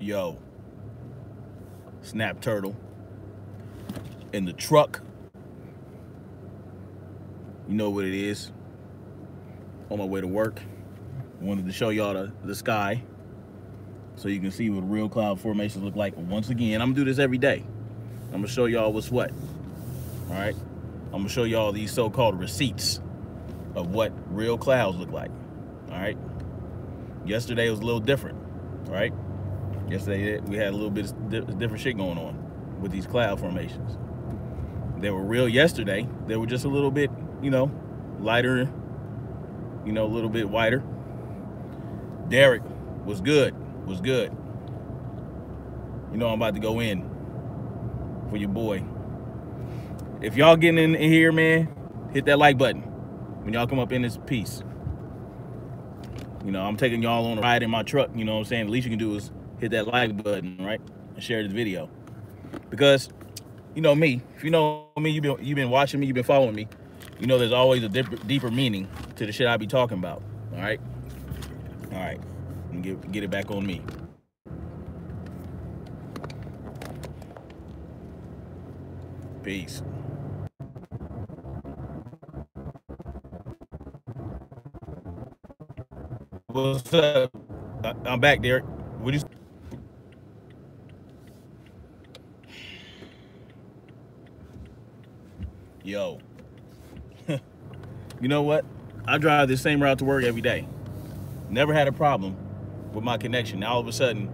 Yo, Snap Turtle in the truck. You know what it is. On my way to work, wanted to show y'all the sky so you can see what real cloud formations look like. Once again, I'm gonna do this every day. I'm gonna show y'all what's what. All right, I'm gonna show y'all these so-called receipts of what real clouds look like. All right. Yesterday was a little different, right? Yesterday we had a little bit of different shit going on with these cloud formations. They were real yesterday. They were just a little bit, lighter, a little bit whiter. Derek was good. I'm about to go in for your boy. If y'all getting in here, man, hit that like button when y'all come up in this piece. I'm taking y'all on a ride in my truck, you know what I'm saying? The least you can do is hit that like button, right? And share this video. Because, me, if you know me, you've been watching me, you've been following me, there's always a deeper meaning to the shit I be talking about, all right? All right, and get it back on me. Peace. What's up? I'm back, Derek. What you? Yo. You know what? I drive the same route to work every day. Never had a problem with my connection. Now all of a sudden,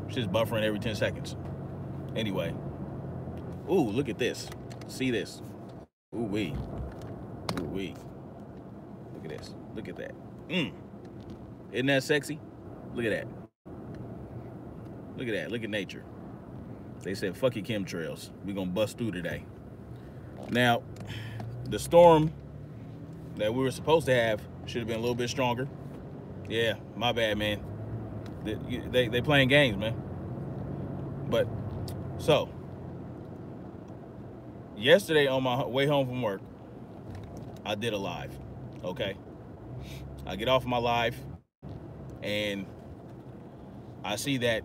shit's buffering every 10 seconds. Anyway. Ooh, look at this. See this. Ooh wee. Ooh wee. Look at this. Look at that. Isn't that sexy? Look at that. Look at that. Look at nature. They said, fuck your chemtrails. We're going to bust through today. Now, the storm that we were supposed to have should have been a little bit stronger. Yeah, my bad, man. They playing games, man. But, so, yesterday on my way home from work, I did a live, okay? I get off my live, and I see that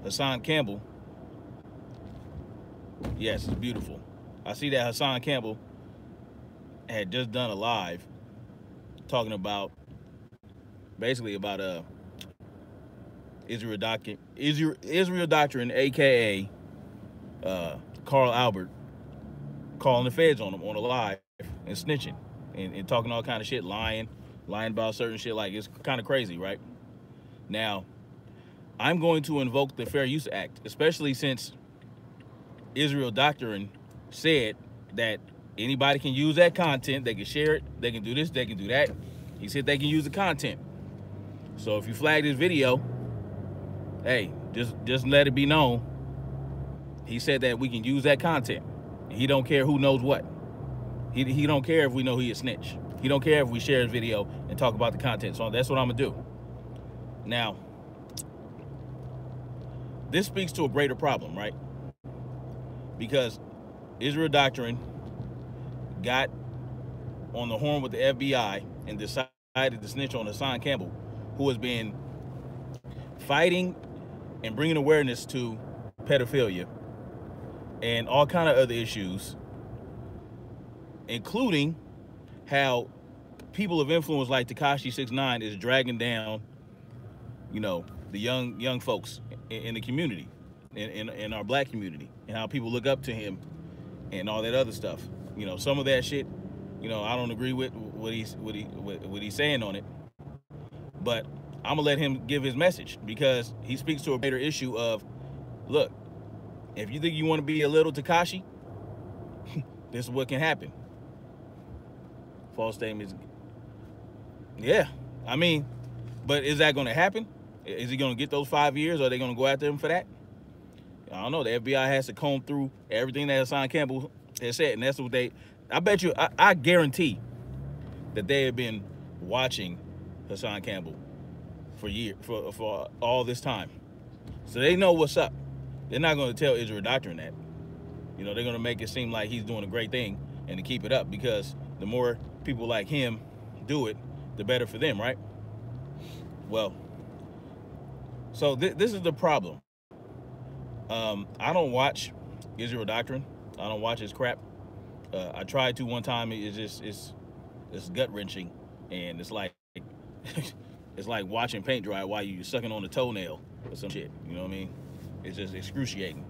Hasan Campbell, yes, it's beautiful. I see that Hasan Campbell had just done a live talking about, basically about Israel Doctrine, aka Carl Albert, calling the feds on him on a live and snitching and talking all kind of shit, lying about certain shit. Like, it's kind of crazy, right? Now, I'm going to invoke the Fair Use Act, especially since Israel Doctrine said that anybody can use that content, they can share it, they can do this, they can do that. He said they can use the content. So if you flag this video, hey, just let it be known. He said that we can use that content. He don't care who knows what. He don't care if we know he a snitch. He don't care if we share his video and talk about the content. So that's what I'm gonna do. Now, this speaks to a greater problem, right? Because Israel Doctrine got on the horn with the FBI and decided to snitch on Hasan Campbell, who has been fighting and bringing awareness to pedophilia and all kind of other issues, including how people of influence like Tekashi 6ix9ine is dragging down, the young folks in the community, in our black community, and how people look up to him and all that other stuff. Some of that shit, I don't agree with what he's saying on it, but I'm gonna let him give his message because he speaks to a greater issue of, look, if you think you want to be a little Tekashi, this is what can happen. False statements. Yeah, I mean, but is that going to happen? Is he going to get those 5 years, or are they going to go after him for that? I don't know. The FBI has to comb through everything that Hasan Campbell has said, and that's what I bet you, I guarantee that they have been watching Hasan Campbell for years, for all this time. So they know what's up. They're not going to tell Israel Doctrine that. They're going to make it seem like he's doing a great thing and to keep it up, because the more people like him do it, the better for them, right? Well, So this is the problem. I don't watch Israel Doctrine. I don't watch his crap. I tried to one time. It's gut wrenching, and it's like it's like watching paint dry while you sucking on a toenail or some shit. You know what I mean? It's just excruciating.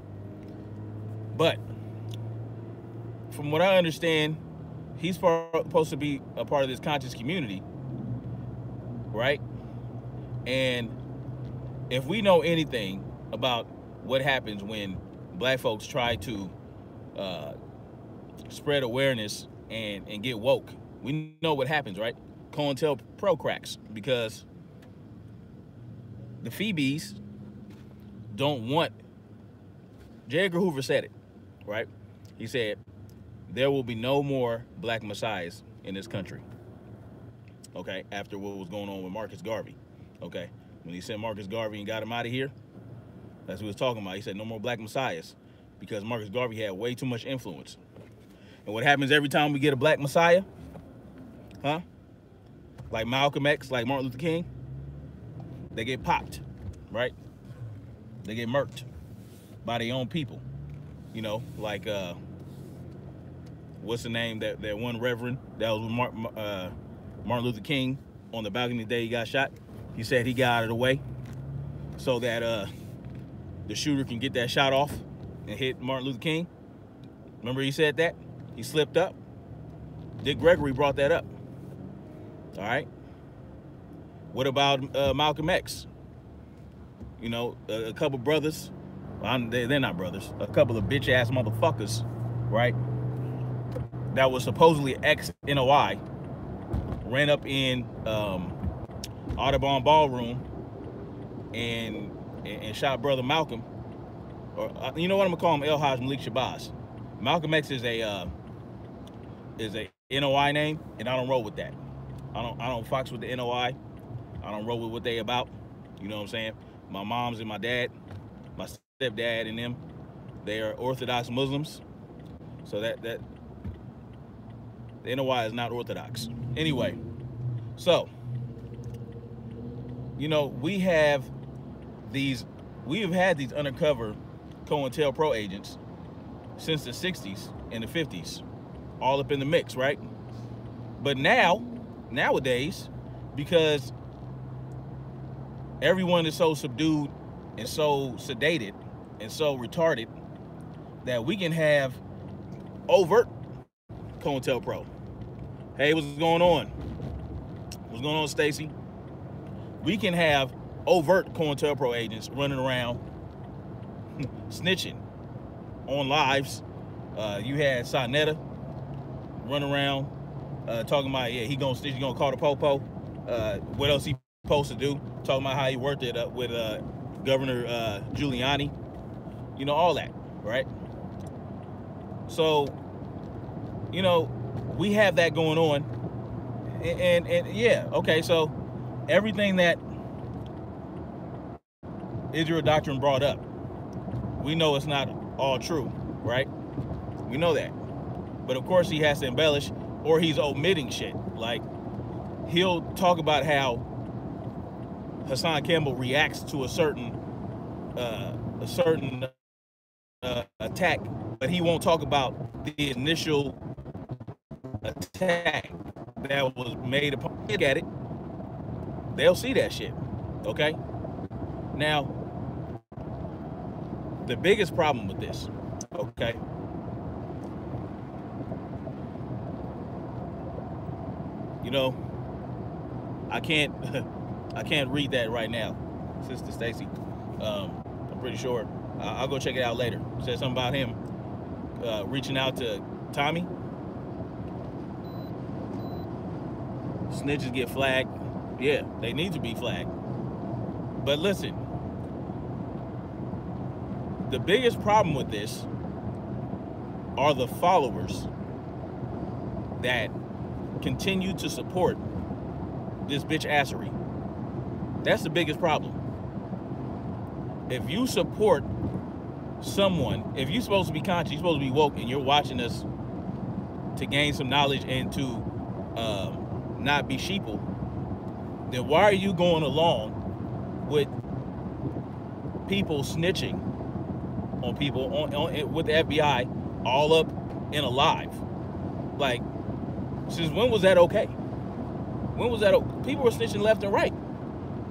But from what I understand, he's supposed to be a part of this conscious community, right? And if we know anything about what happens when black folks try to spread awareness and get woke, we know what happens, right? COINTELPRO cracks, because the Phoebes don't want. J. Edgar Hoover said it, right? He said, there will be no more black messiahs in this country, okay, after what was going on with Marcus Garvey, okay? When he sent Marcus Garvey and got him out of here, that's what he was talking about. He said no more black messiahs, because Marcus Garvey had way too much influence. And what happens every time we get a black messiah? Huh? Like Malcolm X, like Martin Luther King, they get popped, right? They get murked by their own people. You know, like, what's the name, that one reverend that was with Martin Luther King on the balcony the day he got shot? He said he got out of the way so that the shooter can get that shot off and hit Martin Luther King. Remember he said that? He slipped up. Dick Gregory brought that up. All right. What about Malcolm X? You know, a couple brothers. Well, they're not brothers. A couple of bitch-ass motherfuckers, right? That was supposedly ex-NOI. Ran up in Audubon Ballroom and shot brother Malcolm. Or you know what, I'm gonna call him El Haj Malik Shabazz. Malcolm X is a NOI name, and I don't roll with that. I don't fox with the NOI. I don't roll with what they about. You know what I'm saying? My mom's and my dad, my stepdad and them, they are Orthodox Muslims. So that the NOI is not Orthodox. Anyway, so you know, we have had these undercover COINTELPRO agents since the 60s and the 50s, all up in the mix, right? But nowadays, because everyone is so subdued and so sedated and so retarded, that we can have overt COINTELPRO. Hey, what's going on? What's going on, Stacy? We can have overt COINTELPRO agents running around snitching on lives. You had Sonetta run around talking about, yeah, he gonna snitch, he gonna call the popo. What else he supposed to do? Talking about how he worked it up with Governor Giuliani. You know, all that, right? So, you know, we have that going on. And yeah, okay, so everything that Israel Doctrine brought up, we know it's not all true, right? We know that. But of course he has to embellish, or he's omitting shit. Like, he'll talk about how Hassan Campbell reacts to a certain attack, but he won't talk about the initial attack that was made upon. Look at it, they'll see that shit. Okay, now the biggest problem with this, okay, you know, I can't read that right now, Sister Stacy. I'm pretty sure. I'll go check it out later. It said something about him reaching out to Tommy. Snitches get flagged. Yeah, they need to be flagged. But listen, the biggest problem with this are the followers that continue to support this bitch assery. That's the biggest problem. If you support someone, if you're supposed to be conscious, you're supposed to be woke, and you're watching us to gain some knowledge and to not be sheeple, then why are you going along with people snitching on people with the FBI all up and alive. Like, since when was that okay? When was that? People were snitching left and right.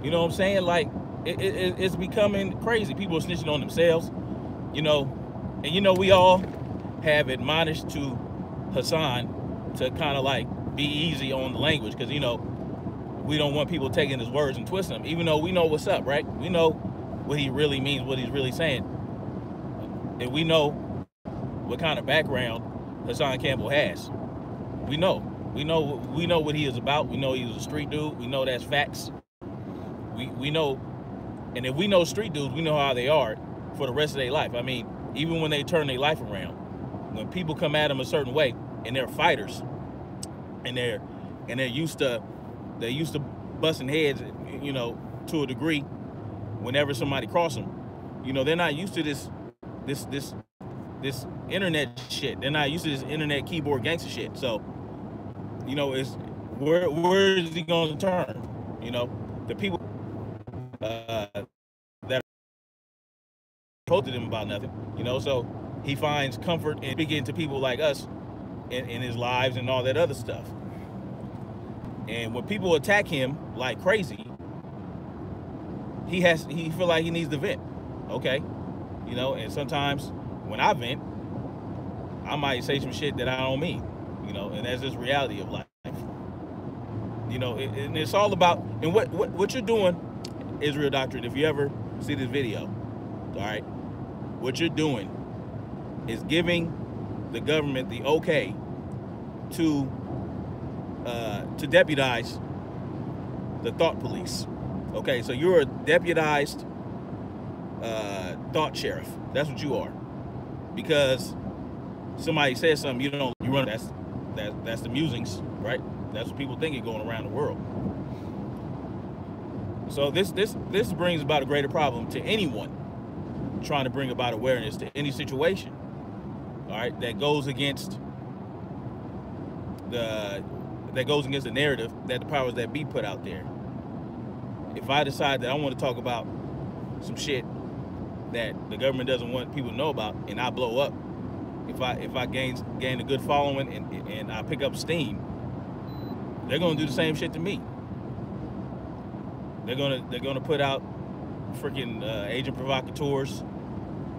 You know what I'm saying? Like, it's becoming crazy. People are snitching on themselves, you know. And, you know, we all have admonished to Hassan to kind of like be easy on the language, because, you know, we don't want people taking his words and twisting them, even though we know what's up, right? We know what he really means, what he's really saying. And we know what kind of background Hasan Campbell has. We know what he is about. We know he was a street dude. We know that's facts. We know, and if we know street dudes, we know how they are for the rest of their life. I mean, even when they turn their life around, when people come at them a certain way, and they're fighters, and they're used to busting heads, you know, to a degree. Whenever somebody crosses them, you know, they're not used to this internet shit. They're not used to this internet keyboard gangster shit. So, you know, it's where is he going to turn? You know, the people that approached him about nothing. You know, so he finds comfort in speaking to people like us in his lives and all that other stuff. And when people attack him like crazy, he feel like he needs to vent. Okay, you know, and sometimes when I vent, I might say some shit that I don't mean, you know, and that's just reality of life. You know, and it's all about, and what you're doing, Israel Doctrine, if you ever see this video, all right, what you're doing is giving the government the okay to deputize the thought police. Okay, so you're a deputized thought sheriff. That's what you are. Because somebody says something, you run. That's the musings, right? That's what people think is going around the world. So this brings about a greater problem to anyone trying to bring about awareness to any situation, all right, that goes against the narrative that the powers that be put out there. If I decide that I want to talk about some shit that the government doesn't want people to know about, and I blow up, if I gain a good following and I pick up steam, they're gonna do the same shit to me. They're gonna put out freaking agent provocateurs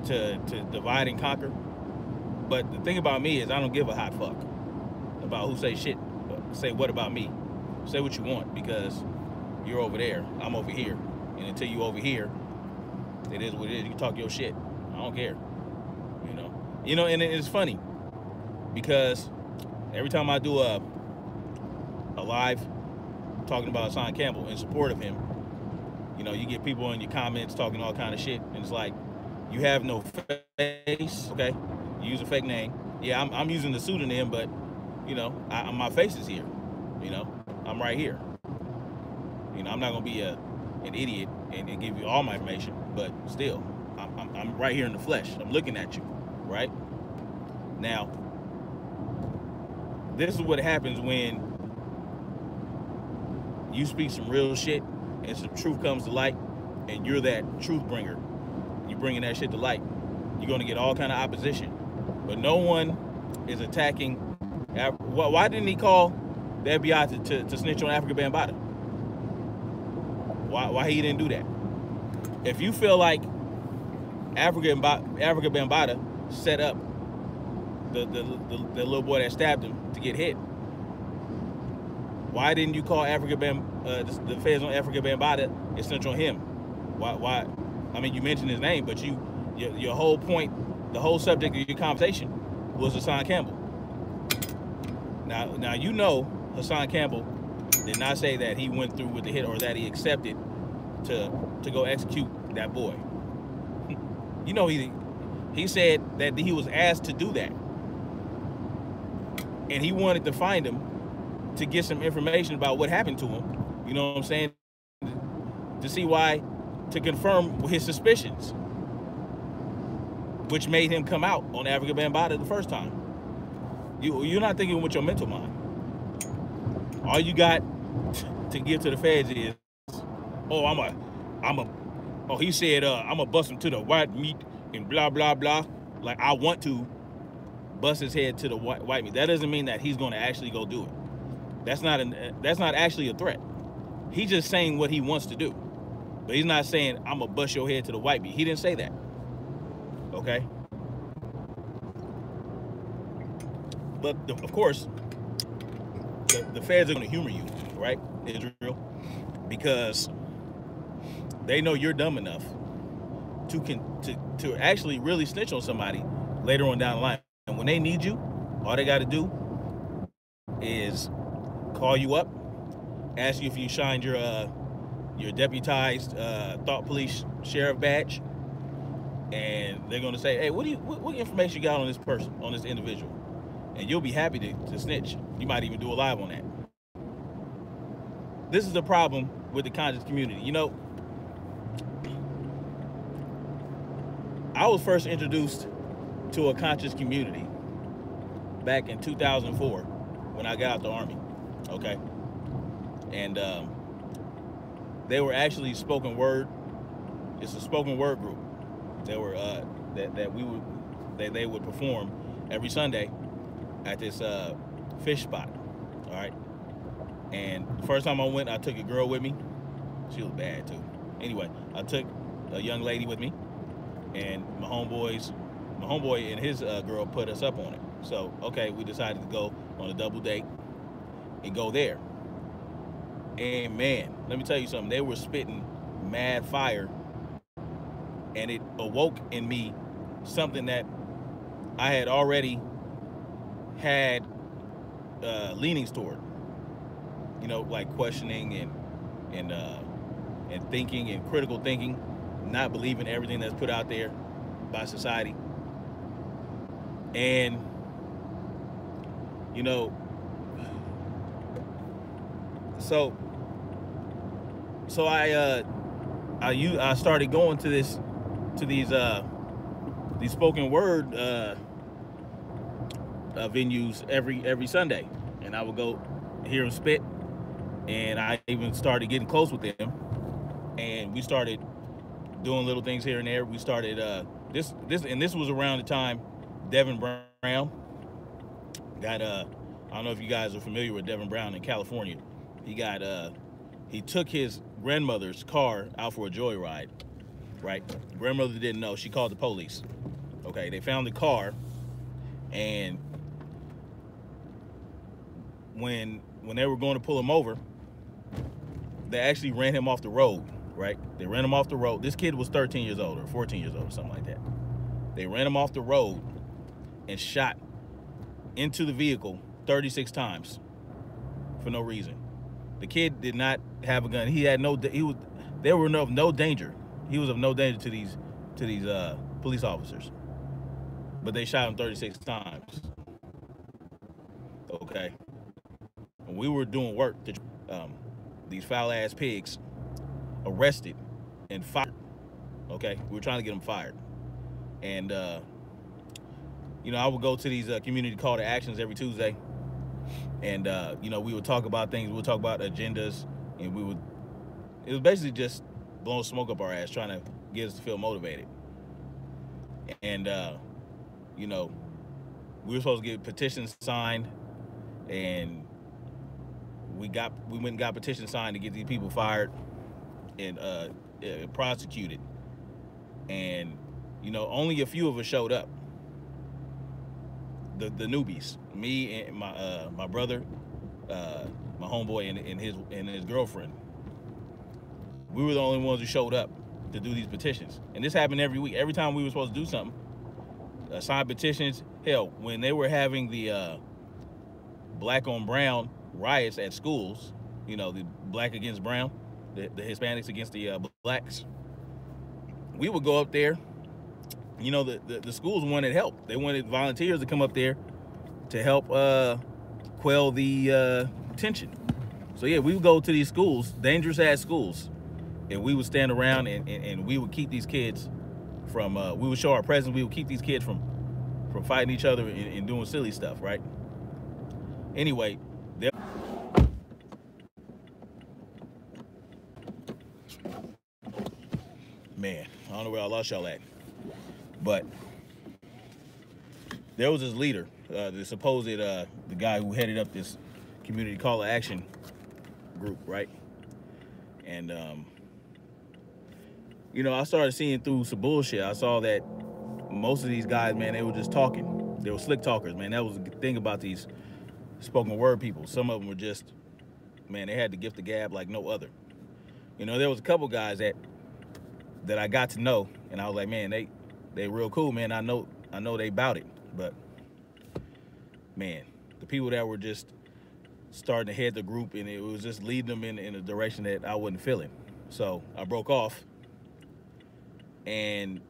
to divide and conquer. But the thing about me is I don't give a hot fuck about who say shit. Say what about me? Say what you want, because you're over there, I'm over here, and until you over here, it is what it is. You can talk your shit. I don't care. You know, and it's funny because every time I do a live talking about Hassan Campbell in support of him, you know, you get people in your comments talking all kind of shit, and it's like, you have no face, okay? You use a fake name. Yeah, I'm using the pseudonym, but you know, my face is here. You know, I'm right here. You know, I'm not gonna be an idiot and give you all my information, but still, I'm right here in the flesh. I'm looking at you, right? Now, this is what happens when you speak some real shit and some truth comes to light, and you're that truth bringer. You're bringing that shit to light. You're gonna get all kind of opposition, but no one is attacking. Why didn't he call the FBI to snitch on Africa Bambaataa? Why he didn't do that? If you feel like Africa Bambaataa set up the little boy that stabbed him to get hit, why didn't you call the feds on Africa Bambaataa and snitch on him? Why? I mean, you mentioned his name, but your whole point, the whole subject of your conversation was Hassan Campbell. Now you know Hassan Campbell did not say that he went through with the hit or that he accepted to go execute that boy. You know, he said that he was asked to do that, and he wanted to find him to get some information about what happened to him. You know what I'm saying? To see why, to confirm his suspicions, which made him come out on Africa Bambaataa the first time. You're not thinking with your mental mind. All you got to give to the feds is, oh, I'm Oh, he said, I'm gonna bust him to the white meat and blah, blah, blah. Like, I want to bust his head to the white meat. That doesn't mean that he's gonna actually go do it. That's not actually a threat. He's just saying what he wants to do. But he's not saying, I'm gonna bust your head to the white meat. He didn't say that. Okay? But of course, the feds are gonna humor you, right, Israel? Because they know you're dumb enough to actually really snitch on somebody later on down the line. And when they need you, all they gotta do is call you up, ask you if you signed your deputized thought police sheriff badge, and they're gonna say, hey, what information you got on this person, on this individual? And you'll be happy to snitch. You might even do a live on that. This is the problem with the conscious community. You know, I was first introduced to a conscious community back in 2004 when I got out the Army, okay? And they were actually spoken word. It's a spoken word group. They were they would perform every Sunday at this fish spot, all right? And the first time I went, I took a girl with me. She was bad too. Anyway, I took a young lady with me, and my homeboy and his girl put us up on it. So, okay, we decided to go on a double date and go there. And man, let me tell you something. They were spitting mad fire, and it awoke in me something that I had already had leanings toward. You know, like questioning and thinking and critical thinking, not believing everything that's put out there by society. And you know, so I started going to these spoken word venues every Sunday, and I would go hear them spit, and I even started getting close with them, and we started doing little things here and there. We started this was around the time Devin Brown got I don't know if you guys are familiar with Devin Brown in California. He took his grandmother's car out for a joyride, right? Grandmother didn't know. She called the police. Okay, they found the car, and when they were going to pull him over, they actually ran him off the road, right? They ran him off the road. This kid was 13 years old or 14 years old or something like that. They ran him off the road and shot into the vehicle 36 times for no reason. The kid did not have a gun. He had they were of no danger. He was of no danger to these police officers. But they shot him 36 times. Okay. And we were doing work to these foul ass pigs arrested and fired. Okay, we were trying to get them fired. And you know, I would go to these community call to actions every Tuesday, and you know, we would talk about things. We would talk about agendas, and it was basically just blowing smoke up our ass, trying to get us to feel motivated. And you know, we were supposed to get petitions signed, and we went and got petitions signed to get these people fired and prosecuted. And you know, only a few of us showed up. The newbies, me and my brother, my homeboy and his girlfriend. We were the only ones who showed up to do these petitions. And this happened every week. Every time we were supposed to do something, sign petitions. Hell, when they were having the black on brown riots at schools, you know, the black against brown, the Hispanics against the blacks, we would go up there. You know, the schools wanted help. They wanted volunteers to come up there to help quell the tension. So yeah, we would go to these schools, dangerous ass schools, and we would stand around and we would keep these kids from, we would show our presence. We would keep these kids from fighting each other and doing silly stuff, right? Anyway, Man, I don't know where I lost y'all at, but there was this leader, the supposed the guy who headed up this community call to action group, right? And you know, I started seeing through some bullshit. I saw that most of these guys, man, they were just talking. They were slick talkers, man. That was the thing about these spoken word people. Some of them were just, man, they had the gift of gab like no other. You know, there was a couple guys that I got to know, and I was like, man, they real cool, man. I know they about it. But man, the people that were just starting to head the group, and it was just leading them in a direction that I wasn't feeling. So I broke off, and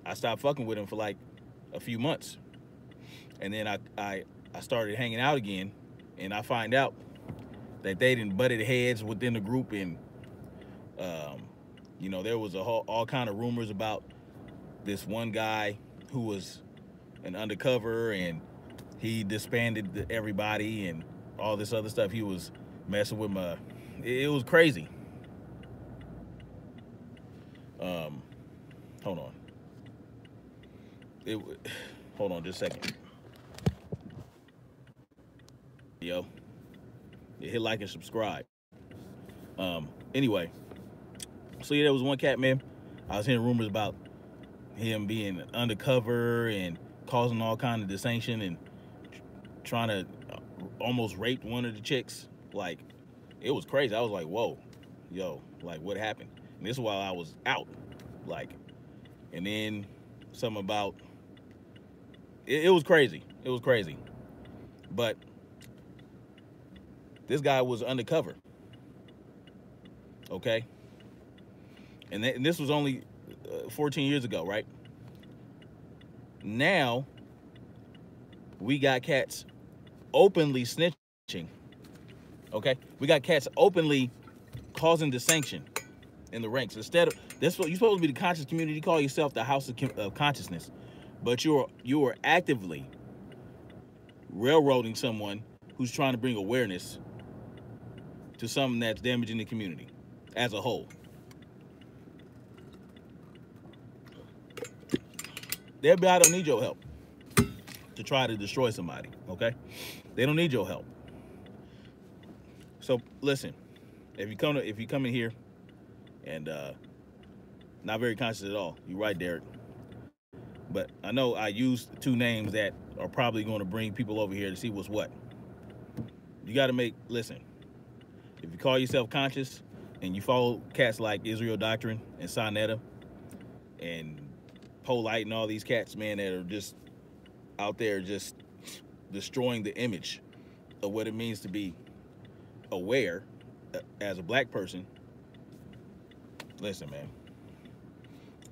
I stopped fucking with them for like a few months. And then I started hanging out again, and I find out that they didn't butted heads within the group, and you know, there was all kind of rumors about this one guy who was an undercover, and he disbanded everybody and all this other stuff. He was messing with my, it was crazy. Hold on. Hold on just a second. Yo, hit like and subscribe. Anyway, so yeah, there was one cat, man. I was hearing rumors about him being undercover and causing all kind of dissension and trying to almost rape one of the chicks. Like, it was crazy. I was like, whoa, yo, like, what happened? And this is while I was out, like, and then something about, it was crazy. It was crazy. But this guy was undercover, okay? And this was only 14 years ago, right? Now, we got cats openly snitching, okay? We got cats openly causing dissension in the ranks. Instead of, this, you're supposed to be the conscious community, call yourself the house of consciousness, but you are actively railroading someone who's trying to bring awareness to something that's damaging the community as a whole. Everybody don't need your help to try to destroy somebody, okay? They don't need your help. So listen, if you come in here and not very conscious at all, you're right, Derek. But I know I used two names that are probably going to bring people over here to see what's what. You got to listen, if you call yourself conscious and you follow cats like Israel Doctrine and Sonetta and Polite and all these cats, man, that are just out there just destroying the image of what it means to be aware as a black person, listen, man,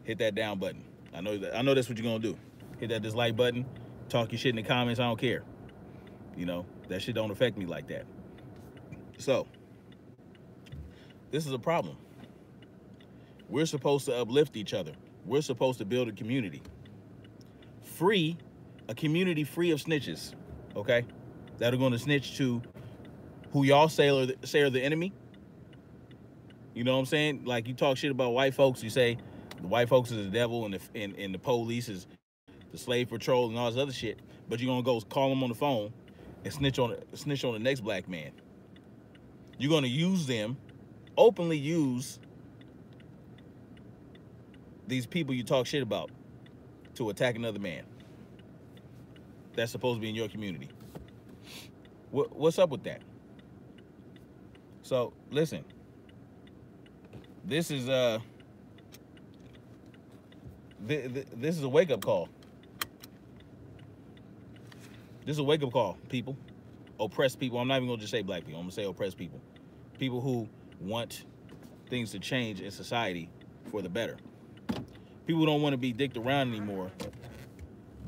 hit that down button. I know that's what you're gonna do. Hit that dislike button, talk your shit in the comments, I don't care. You know, that shit don't affect me like that. So, this is a problem. We're supposed to uplift each other. We're supposed to build a community. A community free of snitches, okay? That are gonna snitch to who y'all say are the enemy. You know what I'm saying? Like, you talk shit about white folks, you say the white folks is the devil and the police is the slave patrol and all this other shit, but you're gonna go call them on the phone and snitch on the next black man. You're gonna use them, openly use these people you talk shit about to attack another man that's supposed to be in your community. What's up with that? So listen, this is this is a wake-up call. This is a wake-up call, people. Oppressed people. I'm not even gonna just say black people. I'm gonna say oppressed people. People who want things to change in society for the better. People don't want to be dicked around anymore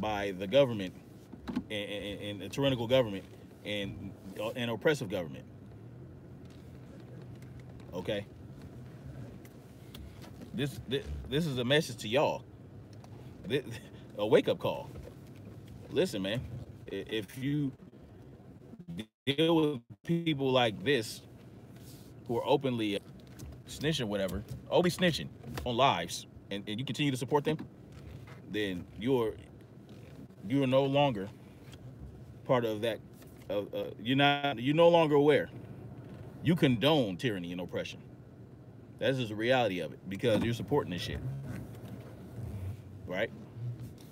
by the government and the tyrannical government and oppressive government. Okay? This is a message to y'all. A wake-up call. Listen, man. If you deal with people like this who are openly snitching, whatever, openly snitching on lives and you continue to support them, then you're no longer part of that. You're no longer aware. You condone tyranny and oppression. That's just the reality of it, because you're supporting this shit, right?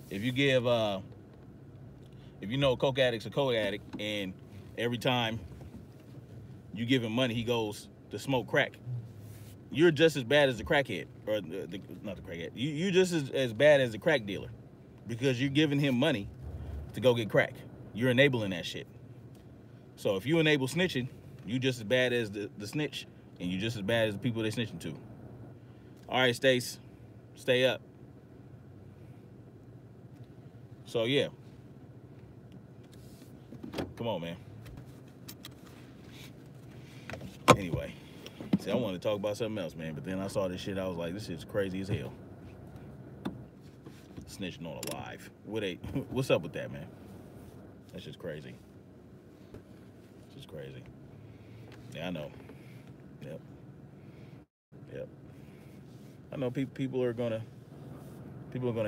If you give, if you know a coke addict's a coke addict, and every time you give him money, he goes to smoke crack, you're just as bad as the crackhead, or not the crackhead. You're just as bad as the crack dealer, because you're giving him money to go get crack. You're enabling that shit. So if you enable snitching, you just as bad as the snitch, and you just as bad as the people they snitching to. All right, Stace, stay up. So yeah, come on, man. Anyway, see, I wanted to talk about something else, man, but then I saw this shit. I was like, this shit's crazy as hell. Snitching on a live. What's up with that, man? That's just crazy. It's just crazy. Yeah, I know. Yep. I know people are gonna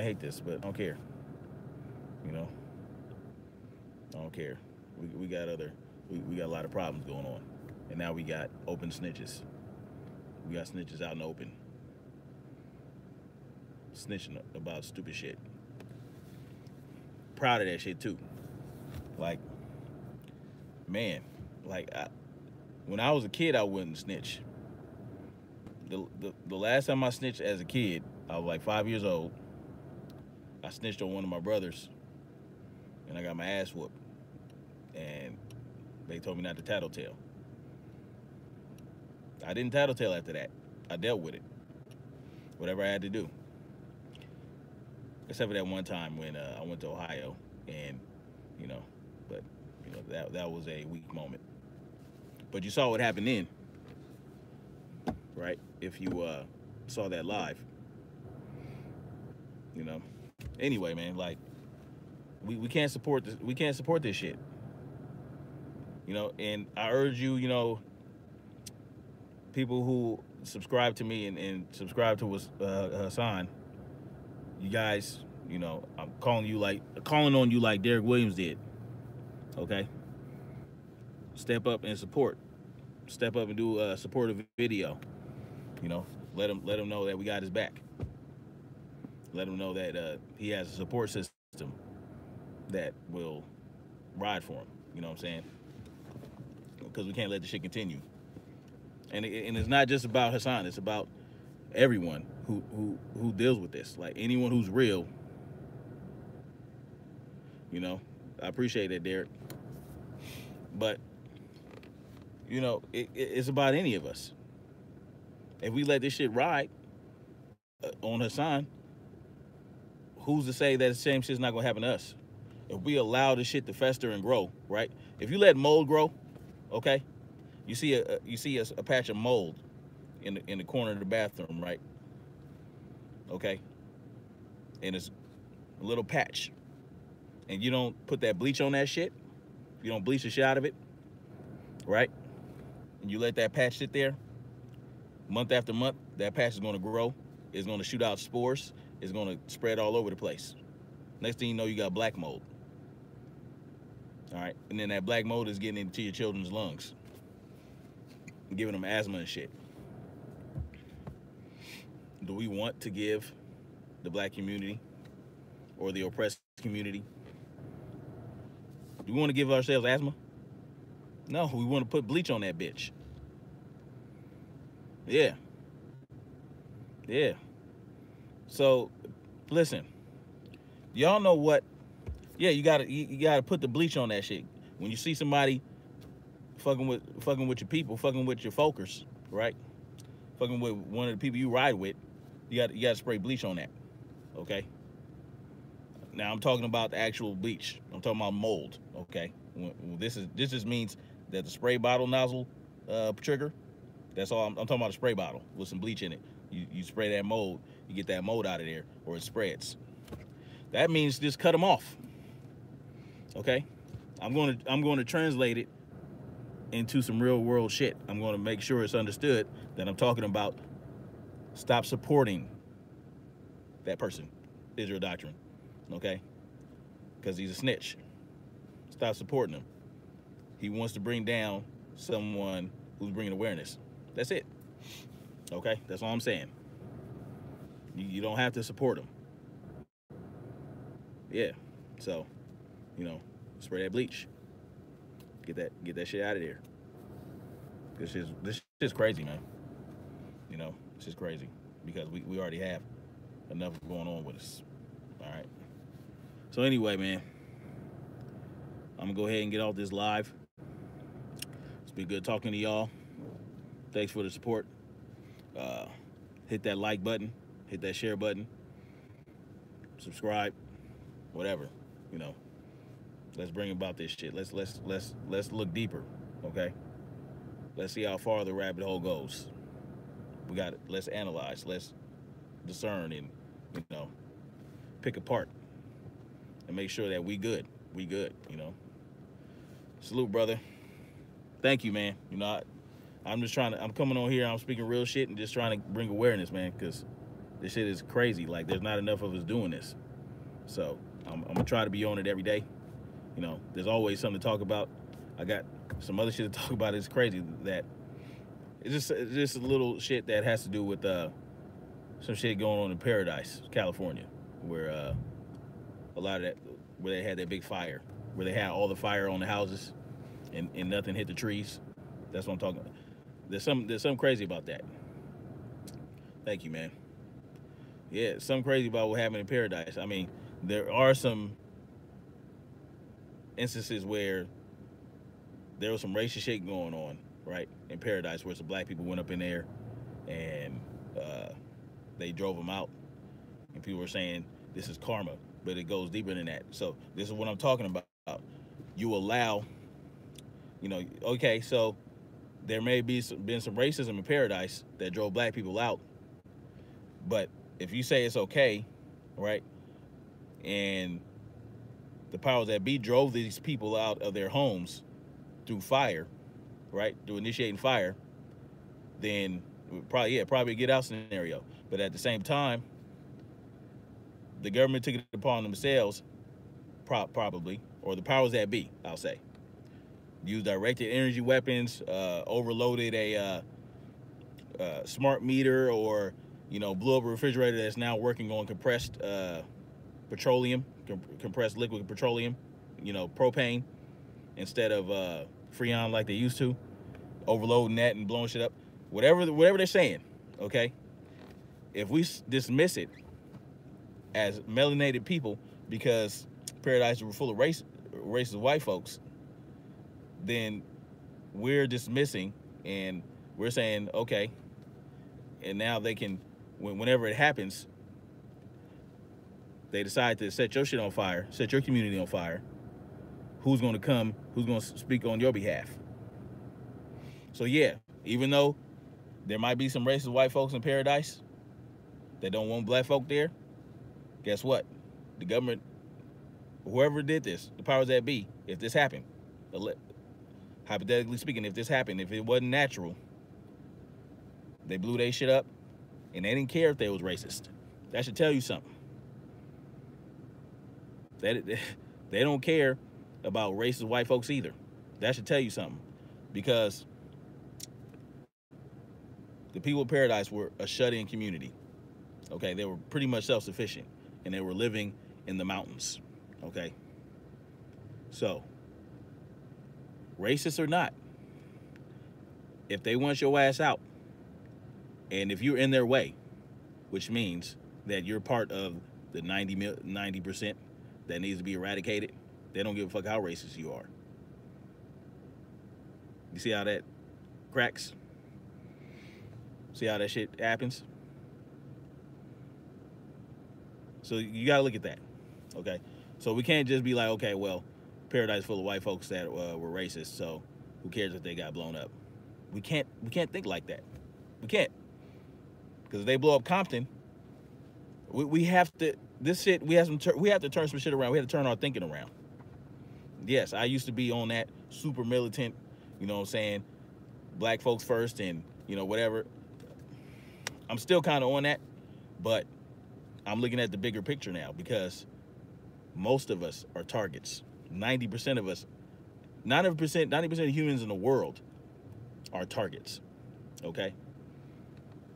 hate this, but I don't care. You know, I don't care. We got a lot of problems going on, and now we got open snitches. We got snitches out in the open, snitching about stupid shit. Proud of that shit too. Like, man, like when I was a kid, I wouldn't snitch. The last time I snitched as a kid, I was like 5 years old. I snitched on one of my brothers, and I got my ass whooped. And they told me not to tattletale. I didn't tattletale after that. I dealt with it. Whatever I had to do. Except for that one time when I went to Ohio, and that was a weak moment. But you saw what happened then, right? If you saw that live, Anyway, man, like we can't support this. We can't support this shit. And I urge you, people who subscribe to me and subscribe to Hassan, you guys, I'm calling on you like Derek Williams did. Okay? Step up and support. Step up and do a supportive video. Let him know that we got his back. Let him know that he has a support system that will ride for him. You know what I'm saying? Because we can't let the shit continue. And it's not just about Hassan. It's about everyone who deals with this. Like anyone who's real. I appreciate that, Derek. But it's about any of us. If we let this shit ride on Hassan, who's to say that the same shit's not gonna happen to us? If we allow this shit to fester and grow, right? If you let mold grow, okay, you see a patch of mold in the corner of the bathroom, right? Okay, and it's a little patch, and you don't put that bleach on that shit. You don't bleach the shit out of it, right? And you let that patch sit there, month after month, that patch is gonna grow. It's gonna shoot out spores. It's gonna spread all over the place. Next thing you know, you got black mold. All right, and then that black mold is getting into your children's lungs, giving them asthma and shit. Do we want to give the black community or the oppressed community, do we want to give ourselves asthma? No, we want to put bleach on that bitch. Yeah. So, listen, y'all know what? Yeah, you gotta put the bleach on that shit. When you see somebody fucking with your people, fucking with your folkers, right? Fucking with one of the people you ride with, you gotta spray bleach on that. Okay. Now I'm talking about the actual bleach. I'm talking about mold. Okay. This just means that the spray bottle nozzle trigger. That's all. I'm talking about a spray bottle with some bleach in it. You spray that mold, you get that mold out of there, or it spreads. That means just cut them off. Okay, I'm going to translate it into some real world shit. I'm going to make sure it's understood that I'm talking about stop supporting that person, Israel Doctrine, okay? Because he's a snitch. Stop supporting him. He wants to bring down someone who's bringing awareness. That's it. Okay, that's all I'm saying. You don't have to support him. Yeah, so, spray that bleach. Get that shit out of there. This shit's crazy, man. It's just crazy because we already have enough going on with us. All right. So anyway, man, I'm gonna go ahead and get off this live. It's been good talking to y'all. Thanks for the support. Hit that like button, hit that share button, subscribe, whatever. Let's bring about this shit. Let's look deeper, okay? Let's see how far the rabbit hole goes. Let's analyze, let's discern, and pick apart and make sure that we good. Salute, brother. Thank you, man. I'm just I'm coming on here, I'm speaking real shit and just trying to bring awareness, man, because this shit is crazy. Like, there's not enough of us doing this. So I'm gonna try to be on it every day. There's always something to talk about. I got some other shit to talk about. It's crazy that it's just a little shit that has to do with some shit going on in Paradise, California, where a lot of that, where they had that big fire, where they had all the fire on the houses and nothing hit the trees. That's what I'm talking about. There's something crazy about that. Thank you, man. Yeah, something crazy about what happened in Paradise. I mean, there are some instances where there was some racist shit going on, right, in Paradise, where some black people went up in there and they drove them out, and people were saying this is karma, but it goes deeper than that. So this is what I'm talking about. You allow, okay, so there may been some racism in Paradise that drove black people out, but if you say it's okay, right, and the powers that be drove these people out of their homes through fire, right, through initiating fire, then probably a get out scenario. But at the same time, the government took it upon themselves, probably, or the powers that be, I'll say, used directed energy weapons, overloaded a smart meter, or blew up a refrigerator that's now working on compressed petroleum, compressed liquid petroleum, propane, instead of Freon like they used to, overloading that and blowing shit up. Whatever they're saying, okay? If we dismiss it as melanated people because Paradise were full of racist white folks, then we're dismissing and we're saying, okay, and now they can, whenever it happens, they decide to set your shit on fire, set your community on fire, who's going to come, who's going to speak on your behalf? So yeah, even though there might be some racist white folks in Paradise that don't want black folk there, guess what? The government, whoever did this, the powers that be, if this happened, hypothetically speaking, if this happened, if it wasn't natural, they blew their shit up and they didn't care if they was racist. That should tell you something. They don't care about racist white folks either. That should tell you something, because the people of Paradise were a shut-in community. Okay, they were pretty much self-sufficient, and they were living in the mountains. Okay, so racist or not, if they want your ass out, and if you're in their way, which means that you're part of the 90% that needs to be eradicated, they don't give a fuck how racist you are. You see how that cracks? See how that shit happens? So you gotta look at that, okay? So we can't just be like, okay, well, Paradise full of white folks that were racist, so who cares if they got blown up? We can't think like that. We can't, because if they blow up Compton, we have to. This shit, we have to turn some shit around. We have to turn our thinking around. Yes, I used to be on that super militant, you know what I'm saying, black folks first and, whatever. I'm still kind of on that, but I'm looking at the bigger picture now, because most of us are targets. 90% of us, 90% of humans in the world are targets. Okay?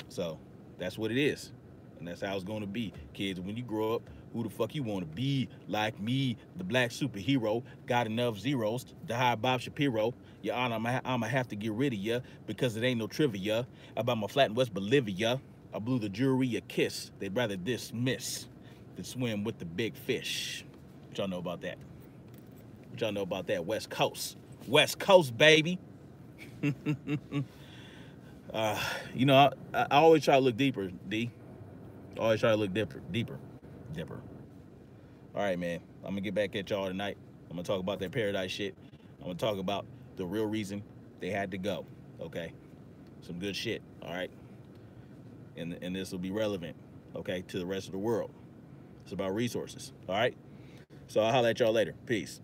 So that's what it is. And that's how it's going to be. Kids, when you grow up, who the fuck you want to be? Like me, the black superhero, got enough zeros to hire Bob Shapiro. Your Honor, I'ma have to get rid of ya, because it ain't no trivia about my flat in West Bolivia. I blew the jury a kiss. They'd rather dismiss than swim with the big fish. What y'all know about that? What y'all know about that? West Coast. West Coast, baby. You know, I always try to look deeper, D. Always try to look deeper. All right, man. I'm gonna get back at y'all tonight. I'm gonna talk about that Paradise shit. I'm gonna talk about the real reason they had to go. Okay, some good shit. All right, and this will be relevant, okay, to the rest of the world. It's about resources. All right. So I'll holler at y'all later. Peace.